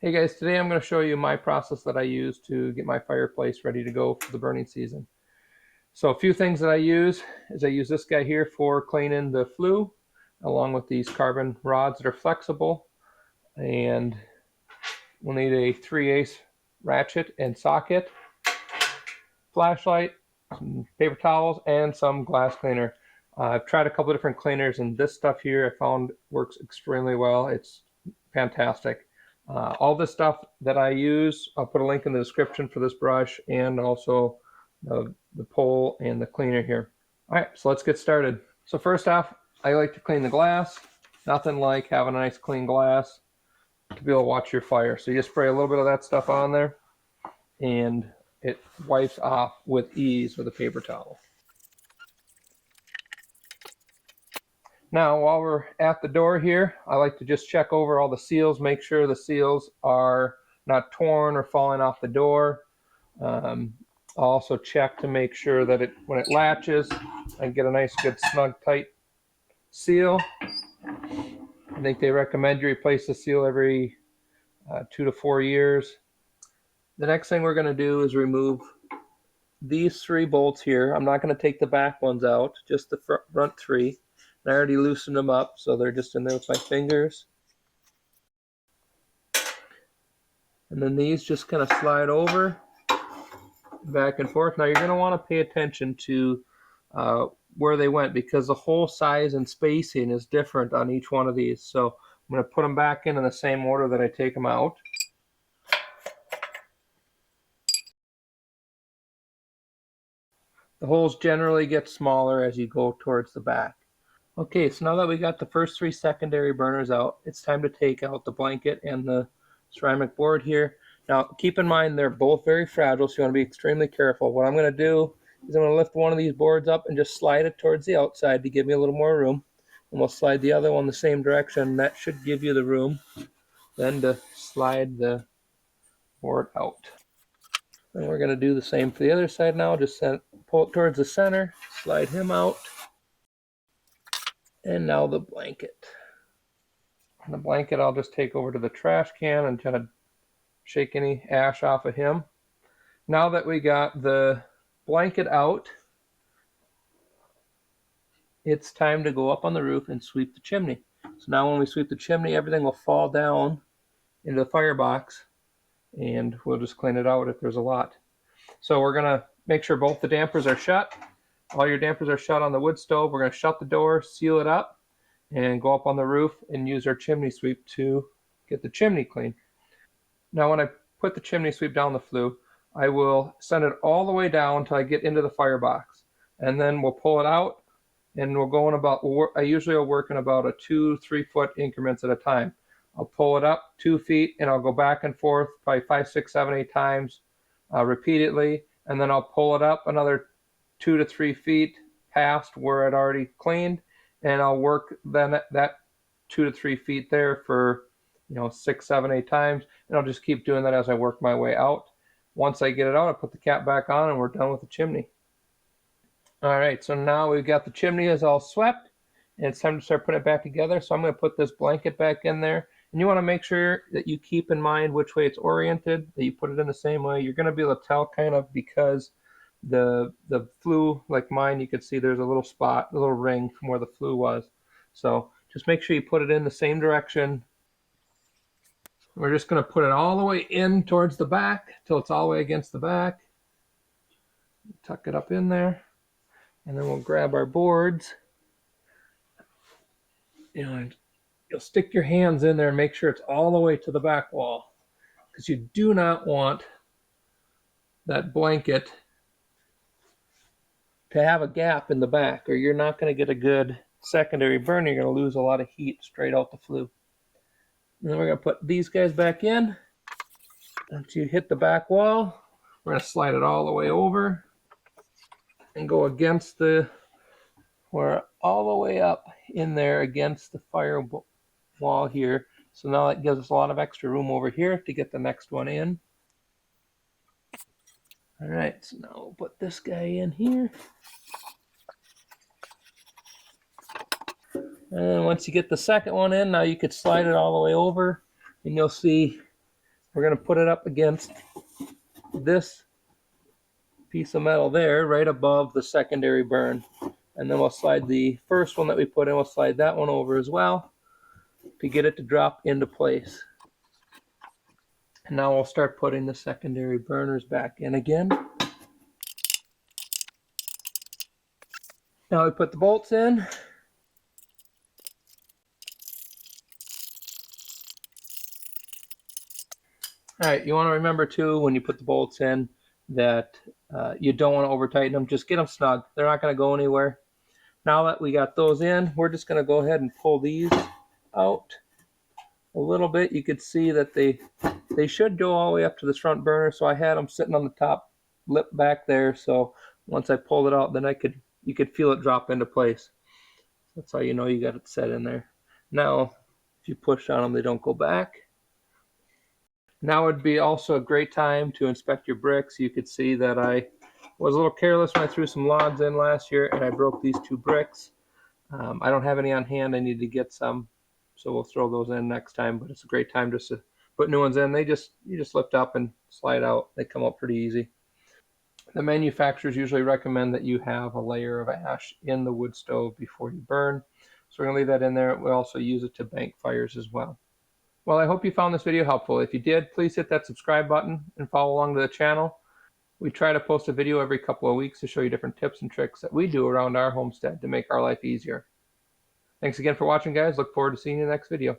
Hey guys, today I'm going to show you my process that I use to get my fireplace ready to go for the burning season. So a few things that I use is I use this guy here for cleaning the flue, along with these carbon rods that are flexible, and we'll need a 3/8 ratchet and socket, flashlight, some paper towels, and some glass cleaner. I've tried a couple of different cleaners, and this stuff here I found works extremely well. It's fantastic. All this stuff that I use, I'll put a link in the description for this brush and also the pole and the cleaner here. All right, so let's get started. So first off, I like to clean the glass. Nothing like having a nice clean glass to be able to watch your fire. So you just spray a little bit of that stuff on there and it wipes off with ease with a paper towel. Now, while we're at the door here, I like to just check over all the seals, make sure the seals are not torn or falling off the door. I'll also check to make sure that when it latches, I get a nice, good, snug, tight seal. I think they recommend you replace the seal every 2 to 4 years. The next thing we're going to do is remove these 3 bolts here. I'm not going to take the back ones out, just the front 3. I already loosened them up, so they're just in there with my fingers. And then these just kind of slide over, back and forth. Now you're going to want to pay attention to where they went, because the hole size and spacing is different on each one of these. So I'm going to put them back in the same order that I take them out. The holes generally get smaller as you go towards the back. Okay, so now that we got the first 3 secondary burners out, it's time to take out the blanket and the ceramic board here. Now, keep in mind they're both very fragile, so you want to be extremely careful. What I'm going to do is I'm going to lift one of these boards up and just slide it towards the outside to give me a little more room. And we'll slide the other one the same direction. That should give you the room then to slide the board out. And we're going to do the same for the other side now. Just pull it towards the center, slide him out. And now the blanket. And the blanket I'll just take over to the trash can and kind of shake any ash off of him. Now that we got the blanket out, it's time to go up on the roof and sweep the chimney. So now when we sweep the chimney, everything will fall down into the firebox, and we'll just clean it out if there's a lot. So we're going to make sure both the dampers are shut. All your dampers are shut on the wood stove. We're going to shut the door, seal it up, and go up on the roof and use our chimney sweep to get the chimney clean. Now when I put the chimney sweep down the flue, I will send it all the way down until I get into the firebox. And then we'll pull it out, and we'll go in about, I usually will work in about a 2-3 foot increments at a time. I'll pull it up 2 feet and I'll go back and forth probably 5, 6, 7, 8 times repeatedly. And then I'll pull it up another 2 to 3 feet past where I'd already cleaned, and I'll work then that 2 to 3 feet there for 6, 7, 8 times, and I'll just keep doing that as I work my way out. Once I get it out, I put the cap back on and we're done with the chimney. All right, so now we've got the chimney is all swept, and it's time to start putting it back together. So I'm going to put this blanket back in there, and you want to make sure that you keep in mind which way it's oriented, that you put it in the same way. You're going to be able to tell kind of because the flue, like mine, you could see there's a little spot, a little ring from where the flue was. So just make sure you put it in the same direction. We're just going to put it all the way in towards the back till it's all the way against the back. Tuck it up in there, and then we'll grab our boards. And you'll stick your hands in there and make sure it's all the way to the back wall, because you do not want that blanket to have a gap in the back, or you're not going to get a good secondary burn. You're going to lose a lot of heat straight out the flue. And then we're going to put these guys back in. Once you hit the back wall, we're going to slide it all the way over and go against we're all the way up in there against the fire wall here. So now that gives us a lot of extra room over here to get the next one in. All right, so now we'll put this guy in here. And once you get the second one in, now you could slide it all the way over, and you'll see we're going to put it up against this piece of metal there, right above the secondary burn. And then we'll slide the first one that we put in, we'll slide that one over as well to get it to drop into place. And now we'll start putting the secondary burners back in again. Now we put the bolts in. All right, you want to remember too when you put the bolts in that you don't want to over tighten them. Just get them snug. They're not going to go anywhere. Now that we got those in, we're just going to go ahead and pull these out a little bit. You could see that they should go all the way up to this front burner. So I had them sitting on the top lip back there. So once I pulled it out, then you could feel it drop into place. That's how you know you got it set in there. Now, if you push on them, they don't go back. Now would be also a great time to inspect your bricks. You could see that I was a little careless when I threw some logs in last year and I broke these 2 bricks. I don't have any on hand. I need to get some, so we'll throw those in next time. But it's a great time just to put new ones in. You just lift up and slide out. They come up pretty easy. The manufacturers usually recommend that you have a layer of ash in the wood stove before you burn. So we're going to leave that in there. We also use it to bank fires as well. Well, I hope you found this video helpful. If you did, please hit that subscribe button and follow along to the channel. We try to post a video every couple of weeks to show you different tips and tricks that we do around our homestead to make our life easier. Thanks again for watching, guys. Look forward to seeing you in the next video.